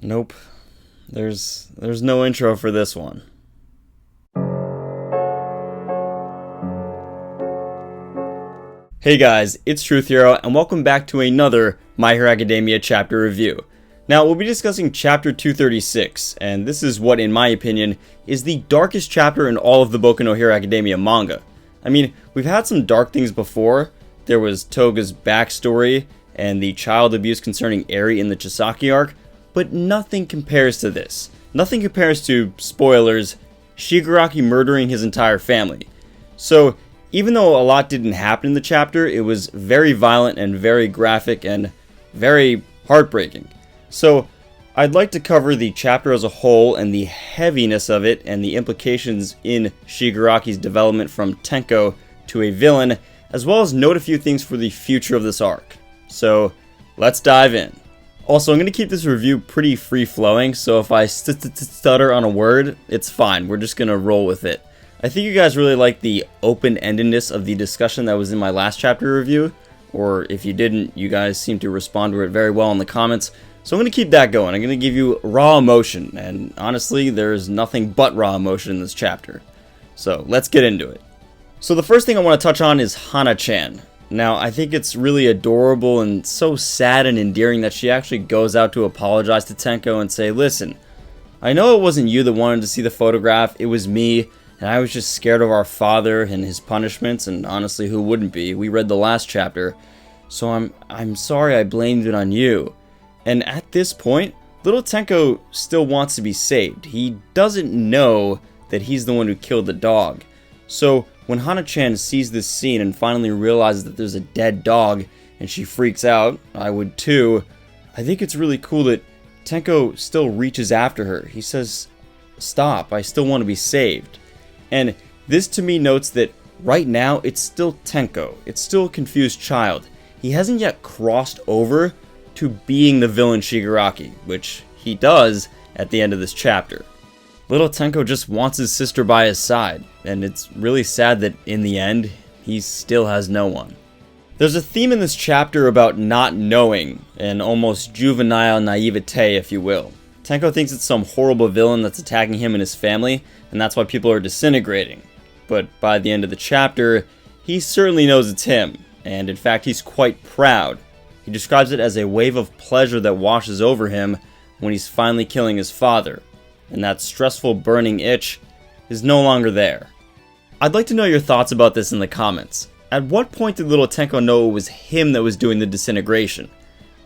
Nope. There's no intro for this one. Hey guys, it's Truth Hero, and welcome back to another My Hero Academia chapter review. Now, we'll be discussing chapter 236, and this is what, in my opinion, is the darkest chapter in all of the Boku no Hero Academia manga. I mean, we've had some dark things before. There was Toga's backstory, and the child abuse concerning Eri in the Chisaki arc, but nothing compares to this. Nothing compares to, spoilers, Shigaraki murdering his entire family. So, even though a lot didn't happen in the chapter, it was very violent and very graphic and very heartbreaking. So, I'd like to cover the chapter as a whole and the heaviness of it and the implications in Shigaraki's development from Tenko to a villain, as well as note a few things for the future of this arc. So, let's dive in. Also, I'm going to keep this review pretty free-flowing, so if I stutter on a word, it's fine. We're just going to roll with it. I think you guys really liked the open-endedness of the discussion that was in my last chapter review, or if you didn't, you guys seem to respond to it very well in the comments, so I'm going to keep that going. I'm going to give you raw emotion, and honestly, there's nothing but raw emotion in this chapter. So, let's get into it. So the first thing I want to touch on is Hana-chan. Now, I think it's really adorable and so sad and endearing that she actually goes out to apologize to Tenko and say, listen, I know it wasn't you that wanted to see the photograph, it was me, and I was just scared of our father and his punishments, and honestly, who wouldn't be? We read the last chapter, so I'm sorry I blamed it on you. And at this point, little Tenko still wants to be saved. He doesn't know that he's the one who killed the dog. So when Hana-chan sees this scene and finally realizes that there's a dead dog and she freaks out, I would too, I think it's really cool that Tenko still reaches after her. He says, stop, I still want to be saved. And this to me notes that right now it's still Tenko. It's still a confused child. He hasn't yet crossed over to being the villain Shigaraki, which he does at the end of this chapter. Little Tenko just wants his sister by his side, and it's really sad that in the end, he still has no one. There's a theme in this chapter about not knowing, an almost juvenile naivete, if you will. Tenko thinks it's some horrible villain that's attacking him and his family, and that's why people are disintegrating. But by the end of the chapter, he certainly knows it's him, and in fact he's quite proud. He describes it as a wave of pleasure that washes over him when he's finally killing his father, and that stressful burning itch is no longer there. I'd like to know your thoughts about this in the comments. At what point did little Tenko know it was him that was doing the disintegration?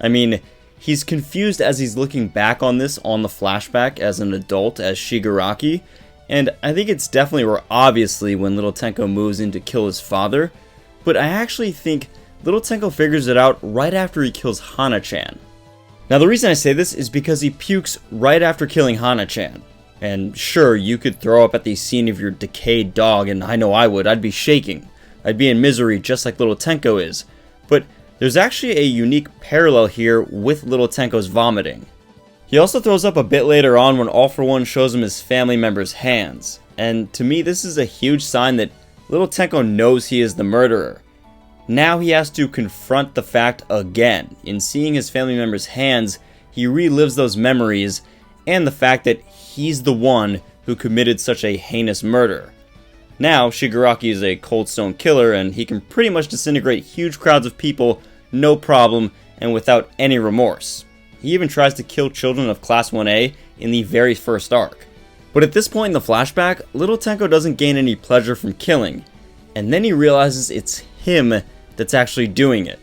I mean, he's confused as he's looking back on this on the flashback as an adult, as Shigaraki, and I think it's definitely or obviously when little Tenko moves in to kill his father, but I actually think little Tenko figures it out right after he kills Hana-chan. Now the reason I say this is because he pukes right after killing Hana-chan. And sure, you could throw up at the scene of your decayed dog, and I know I would, I'd be shaking. I'd be in misery just like little Tenko is. But there's actually a unique parallel here with little Tenko's vomiting. He also throws up a bit later on when All For One shows him his family members' hands. And to me, this is a huge sign that little Tenko knows he is the murderer. Now he has to confront the fact again. In seeing his family members' hands, he relives those memories and the fact that he's the one who committed such a heinous murder. Now, Shigaraki is a cold stone killer and he can pretty much disintegrate huge crowds of people, no problem, and without any remorse. He even tries to kill children of Class 1A in the very first arc. But at this point in the flashback, little Tenko doesn't gain any pleasure from killing, and then he realizes it's him that's actually doing it.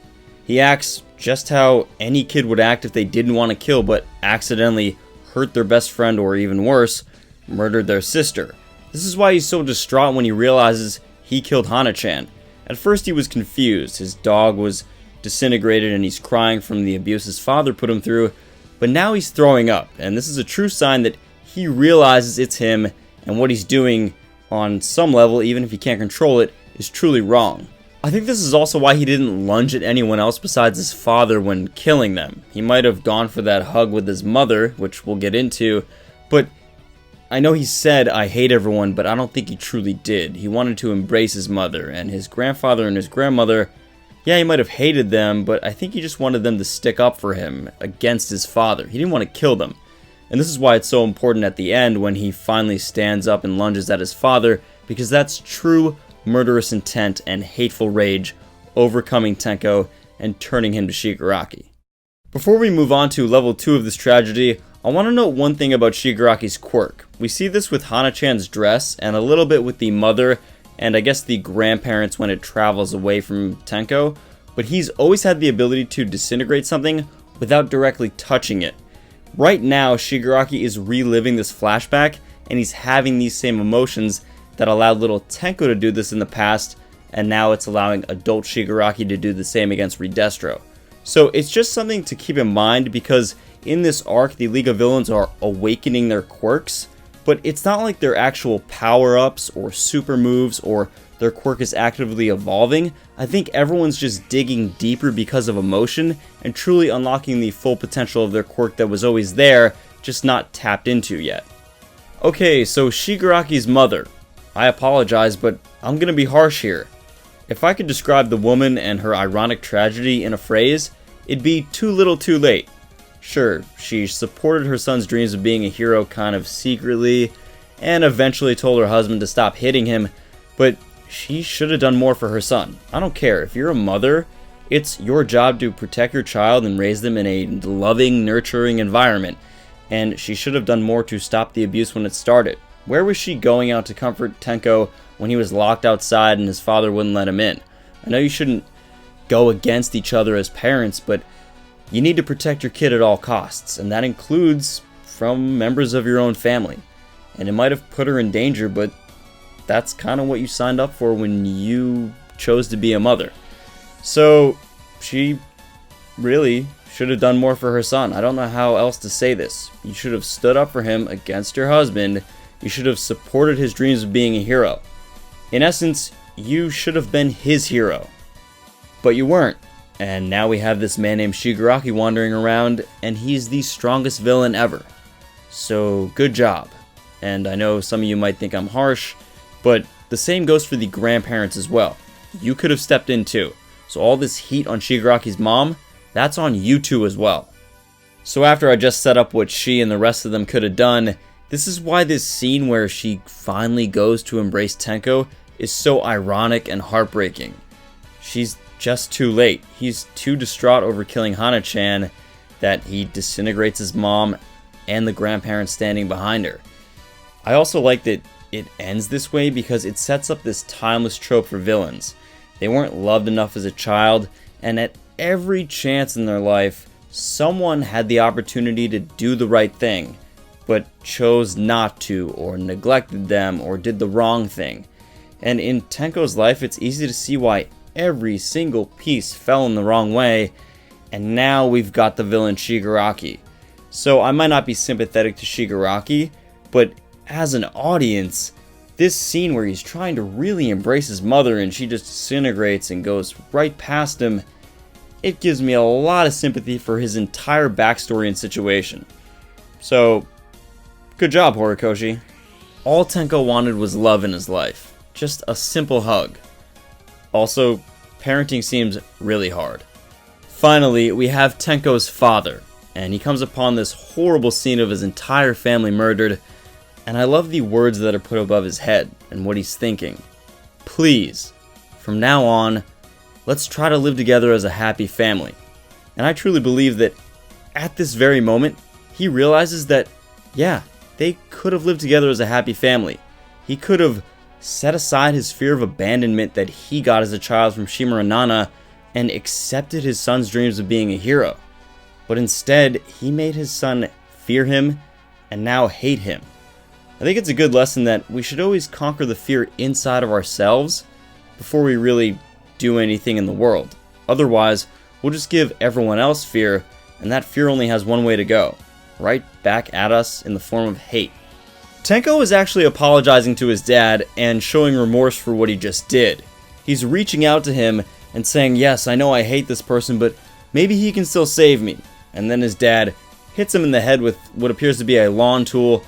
He acts just how any kid would act if they didn't want to kill but accidentally hurt their best friend or even worse, murdered their sister. This is why he's so distraught when he realizes he killed Hana-chan. At first he was confused, his dog was disintegrated and he's crying from the abuse his father put him through, but now he's throwing up, and this is a true sign that he realizes it's him and what he's doing on some level, even if he can't control it, is truly wrong. I think this is also why he didn't lunge at anyone else besides his father when killing them. He might have gone for that hug with his mother, which we'll get into, but I know he said, I hate everyone, but I don't think he truly did. He wanted to embrace his mother, and his grandfather and his grandmother, yeah, he might have hated them, but I think he just wanted them to stick up for him against his father. He didn't want to kill them. And this is why it's so important at the end when he finally stands up and lunges at his father, because that's true murderous intent and hateful rage overcoming Tenko and turning him to Shigaraki. Before we move on to level 2 of this tragedy, I want to note one thing about Shigaraki's quirk. We see this with Hana-chan's dress and a little bit with the mother and I guess the grandparents when it travels away from Tenko, but he's always had the ability to disintegrate something without directly touching it. Right now, Shigaraki is reliving this flashback and he's having these same emotions that allowed little Tenko to do this in the past, and now it's allowing adult Shigaraki to do the same against re-destro. So it's just something to keep in mind, because in this arc the League of Villains are awakening their quirks, but it's not like they're actual power-ups or super moves or their quirk is actively evolving. I think everyone's just digging deeper because of emotion and truly unlocking the full potential of their quirk that was always there, just not tapped into yet. Okay, so Shigaraki's mother. I apologize, but I'm gonna be harsh here. If I could describe the woman and her ironic tragedy in a phrase, it'd be too little too late. Sure, she supported her son's dreams of being a hero kind of secretly, and eventually told her husband to stop hitting him, but she should have done more for her son. I don't care, if you're a mother, it's your job to protect your child and raise them in a loving, nurturing environment, and she should have done more to stop the abuse when it started. Where was she going out to comfort Tenko when he was locked outside and his father wouldn't let him in? I know you shouldn't go against each other as parents, but you need to protect your kid at all costs, and that includes from members of your own family. And it might have put her in danger, but that's kind of what you signed up for when you chose to be a mother. So she really should have done more for her son. I don't know how else to say this. You should have stood up for him against your husband. You should have supported his dreams of being a hero. In essence, you should have been his hero. But you weren't. And now we have this man named Shigaraki wandering around, and he's the strongest villain ever. So good job. And I know some of you might think I'm harsh, but the same goes for the grandparents as well. You could have stepped in too. So all this heat on Shigaraki's mom, that's on you two as well. So after I just set up what she and the rest of them could have done, this is why this scene where she finally goes to embrace Tenko is so ironic and heartbreaking. She's just too late. He's too distraught over killing Hana-chan that he disintegrates his mom and the grandparents standing behind her. I also like that it ends this way because it sets up this timeless trope for villains. They weren't loved enough as a child, and at every chance in their life, someone had the opportunity to do the right thing, but chose not to, or neglected them, or did the wrong thing. And in Tenko's life, it's easy to see why every single piece fell in the wrong way, and now we've got the villain Shigaraki. So I might not be sympathetic to Shigaraki, but as an audience, this scene where he's trying to really embrace his mother and she just disintegrates and goes right past him, it gives me a lot of sympathy for his entire backstory and situation. So, good job, Horikoshi. All Tenko wanted was love in his life. Just a simple hug. Also, parenting seems really hard. Finally, we have Tenko's father, and he comes upon this horrible scene of his entire family murdered, and I love the words that are put above his head and what he's thinking. Please, from now on, let's try to live together as a happy family. And I truly believe that at this very moment, he realizes that, yeah, they could have lived together as a happy family. He could have set aside his fear of abandonment that he got as a child from Shimura and Nana and accepted his son's dreams of being a hero. But instead, he made his son fear him and now hate him. I think it's a good lesson that we should always conquer the fear inside of ourselves before we really do anything in the world. Otherwise, we'll just give everyone else fear, and that fear only has one way to go, right back at us in the form of hate. Tenko is actually apologizing to his dad and showing remorse for what he just did. He's reaching out to him and saying, yes, I know I hate this person, but maybe he can still save me. And then his dad hits him in the head with what appears to be a lawn tool,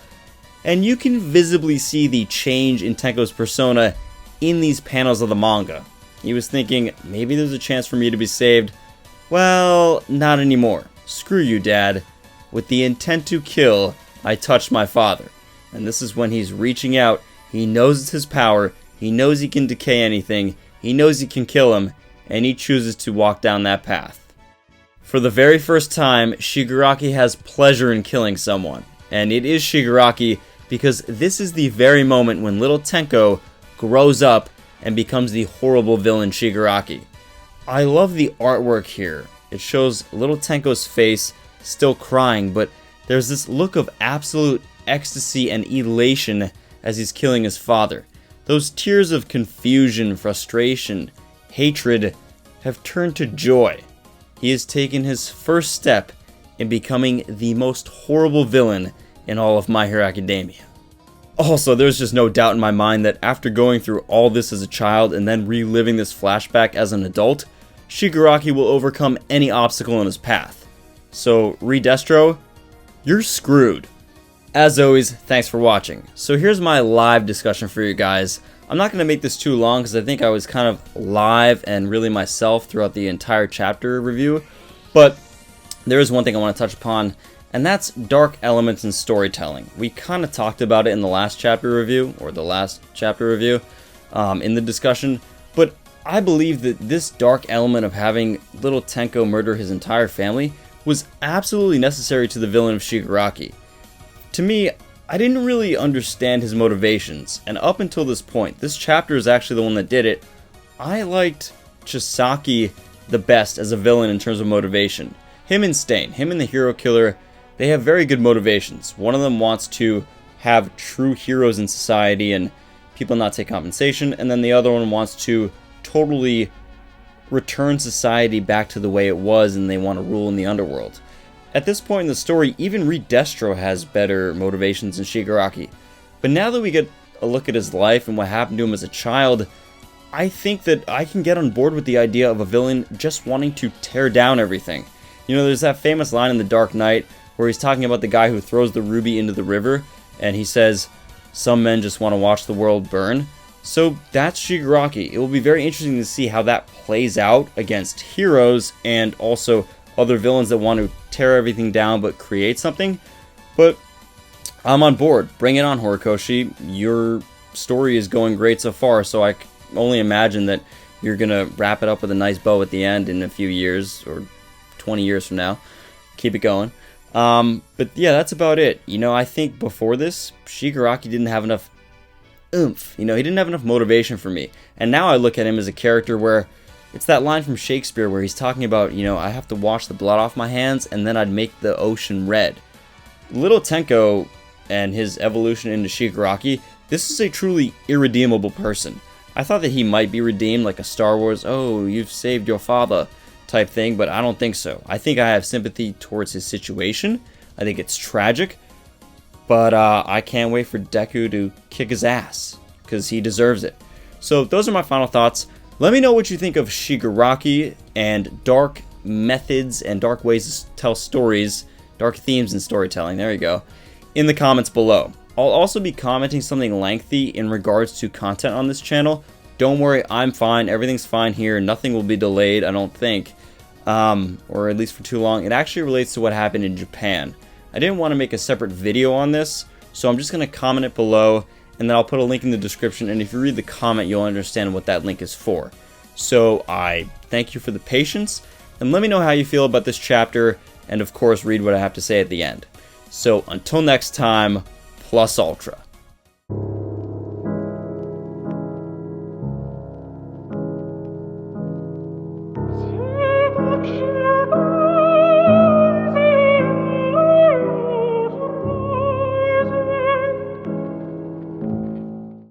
and you can visibly see the change in Tenko's persona in these panels of the manga. He was thinking, maybe there's a chance for me to be saved. Well, not anymore. Screw you, Dad. With the intent to kill, I touched my father. And this is when he's reaching out. He knows it's his power. He knows he can decay anything. He knows he can kill him. And he chooses to walk down that path. For the very first time, Shigaraki has pleasure in killing someone. And it is Shigaraki because this is the very moment when little Tenko grows up and becomes the horrible villain Shigaraki. I love the artwork here. It shows little Tenko's face still crying, but there's this look of absolute ecstasy and elation as he's killing his father. Those tears of confusion, frustration, hatred have turned to joy. He has taken his first step in becoming the most horrible villain in all of My Hero Academia. Also, there's just no doubt in my mind that after going through all this as a child and then reliving this flashback as an adult, Shigaraki will overcome any obstacle in his path. So, re-destro, you're screwed. As always, thanks for watching. So here's my live discussion for you guys. I'm not going to make this too long because I think I was kind of live and really myself throughout the entire chapter review. But there is one thing I want to touch upon, and that's dark elements in storytelling. We kind of talked about it in the last chapter review, or the last chapter review, in the discussion. But I believe that this dark element of having little Tenko murder his entire family was absolutely necessary to the villain of Shigaraki. To me, I didn't really understand his motivations, and up until this point, this chapter is actually the one that did it. I liked Chisaki the best as a villain in terms of motivation. Him and Stain, him and the hero killer, they have very good motivations. One of them wants to have true heroes in society and people not take compensation, and then the other one wants to totally return society back to the way it was, and they want to rule in the underworld. At this point in the story, even re-destro has better motivations than Shigaraki. But now that we get a look at his life and what happened to him as a child, I think that I can get on board with the idea of a villain just wanting to tear down everything. You know, there's that famous line in The Dark Knight where he's talking about the guy who throws the ruby into the river, and he says, "Some men just want to watch the world burn." So that's Shigaraki. It will be very interesting to see how that plays out against heroes and also other villains that want to tear everything down but create something. But I'm on board. Bring it on, Horikoshi. Your story is going great so far, so I can only imagine that you're going to wrap it up with a nice bow at the end in a few years, or 20 years from now. Keep it going. But yeah, that's about it. You know, I think before this, Shigaraki didn't have enough oomph. You know, he didn't have enough motivation for me. And now I look at him as a character where it's that line from Shakespeare where he's talking about, you know, I have to wash the blood off my hands and then I'd make the ocean red. Little Tenko and his evolution into Shigaraki, this is a truly irredeemable person. I thought that he might be redeemed like a Star Wars, oh, you've saved your father type thing, but I don't think so. I think I have sympathy towards his situation. I think it's tragic, but I can't wait for Deku to kick his ass because he deserves it. So those are my final thoughts. Let me know what you think of Shigaraki and dark methods and dark ways to tell stories, dark themes in storytelling, there you go, in the comments below. I'll also be commenting something lengthy in regards to content on this channel. Don't worry, I'm fine, everything's fine here, nothing will be delayed, I don't think, or at least for too long. It actually relates to what happened in Japan. I didn't want to make a separate video on this, so I'm just going to comment it below, and then I'll put a link in the description, and if you read the comment, you'll understand what that link is for. So I thank you for the patience, and let me know how you feel about this chapter, and of course read what I have to say at the end. So until next time, plus ultra.